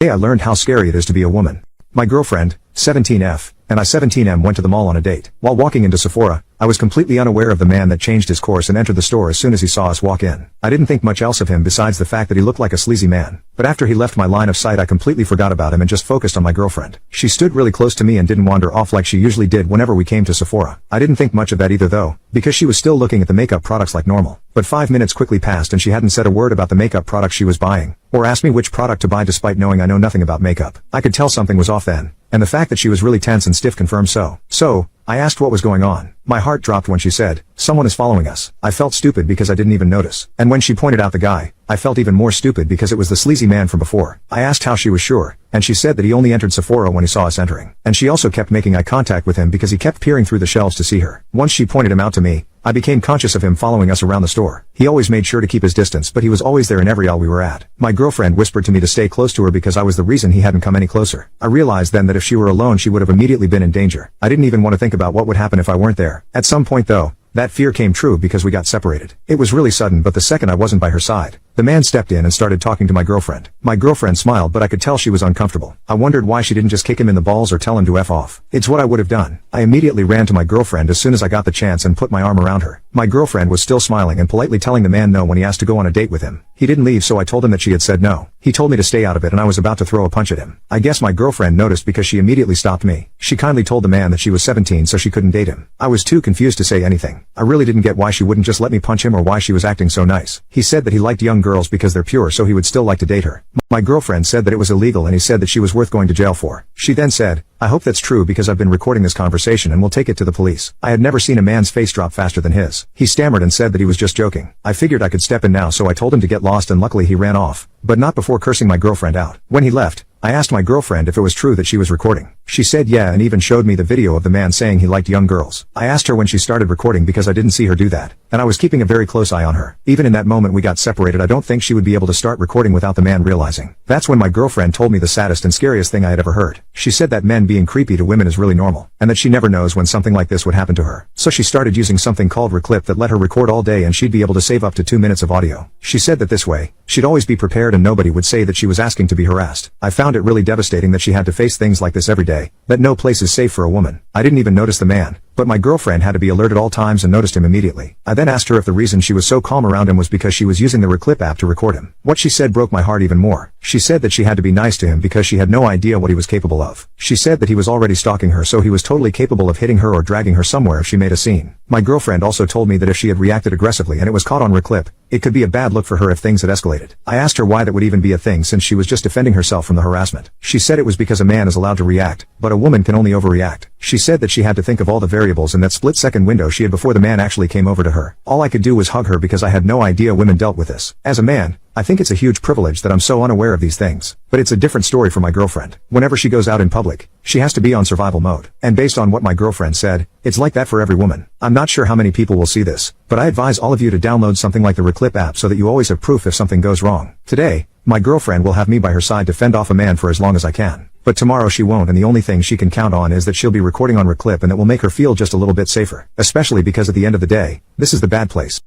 I learned how scary it is to be a woman. My girlfriend, 17F, and I 17M went to the mall on a date. While walking into Sephora, I was completely unaware of the man that changed his course and entered the store as soon as he saw us walk in. I didn't think much else of him besides the fact that he looked like a sleazy man. But after he left my line of sight I completely forgot about him and just focused on my girlfriend. She stood really close to me and didn't wander off like she usually did whenever we came to Sephora. I didn't think much of that either though, because she was still looking at the makeup products like normal. But 5 minutes quickly passed and she hadn't said a word about the makeup products she was buying, or asked me which product to buy despite knowing I know nothing about makeup. I could tell something was off then, and the fact that she was really tense and stiff confirmed so. So, I asked what was going on. My heart dropped when she said, "Someone is following us." I felt stupid because I didn't even notice. And when she pointed out the guy, I felt even more stupid because it was the sleazy man from before. I asked how she was sure, and she said that he only entered Sephora when he saw us entering. And she also kept making eye contact with him because he kept peering through the shelves to see her. Once she pointed him out to me, I became conscious of him following us around the store. He always made sure to keep his distance, but he was always there in every aisle we were at. My girlfriend whispered to me to stay close to her because I was the reason he hadn't come any closer. I realized then that if she were alone she would have immediately been in danger. I didn't even want to think about what would happen if I weren't there. At some point though, that fear came true because we got separated. It was really sudden, but the second I wasn't by her side, the man stepped in and started talking to my girlfriend. My girlfriend smiled, but I could tell she was uncomfortable. I wondered why she didn't just kick him in the balls or tell him to F off. It's what I would have done. I immediately ran to my girlfriend as soon as I got the chance and put my arm around her. My girlfriend was still smiling and politely telling the man no when he asked to go on a date with him. He didn't leave, so I told him that she had said no. He told me to stay out of it and I was about to throw a punch at him. I guess my girlfriend noticed because she immediately stopped me. She kindly told the man that she was 17 so she couldn't date him. I was too confused to say anything. I really didn't get why she wouldn't just let me punch him or why she was acting so nice. He said that he liked young girls because they're pure, so he would still like to date her. My girlfriend said that it was illegal and he said that she was worth going to jail for. She then said, "I hope that's true because I've been recording this conversation and will take it to the police." I had never seen a man's face drop faster than his. He stammered and said that he was just joking. I figured I could step in now, so I told him to get lost and luckily he ran off, but not before cursing my girlfriend out. When he left, I asked my girlfriend if it was true that she was recording. She said yeah and even showed me the video of the man saying he liked young girls. I asked her when she started recording because I didn't see her do that, and I was keeping a very close eye on her. Even in that moment we got separated. I don't think she would be able to start recording without the man realizing. That's when my girlfriend told me the saddest and scariest thing I had ever heard. She said that men being creepy to women is really normal, and that she never knows when something like this would happen to her. So she started using something called Reclip that let her record all day and she'd be able to save up to 2 minutes of audio. She said that this way, she'd always be prepared and nobody would say that she was asking to be harassed. I found it really devastating that she had to face things like this every day, that no place is safe for a woman. I didn't even notice the man, but my girlfriend had to be alert at all times and noticed him immediately. I then asked her if the reason she was so calm around him was because she was using the Reclip app to record him. What she said broke my heart even more. She said that she had to be nice to him because she had no idea what he was capable of. She said that he was already stalking her, so he was totally capable of hitting her or dragging her somewhere if she made a scene. My girlfriend also told me that if she had reacted aggressively and it was caught on Reclip, it could be a bad look for her if things had escalated. I asked her why that would even be a thing since she was just defending herself from the harassment. She said it was because a man is allowed to react, but a woman can only overreact. She said that she had to think of all the variables in that split-second window she had before the man actually came over to her. All I could do was hug her because I had no idea women dealt with this. As a man, I think it's a huge privilege that I'm so unaware of these things. But it's a different story for my girlfriend. Whenever she goes out in public, she has to be on survival mode. And based on what my girlfriend said, it's like that for every woman. I'm not sure how many people will see this, but I advise all of you to download something like the Reclip app so that you always have proof if something goes wrong. Today, my girlfriend will have me by her side to fend off a man for as long as I can. But tomorrow she won't, and the only thing she can count on is that she'll be recording on Reclip and that will make her feel just a little bit safer. Especially because at the end of the day, this is the bad place.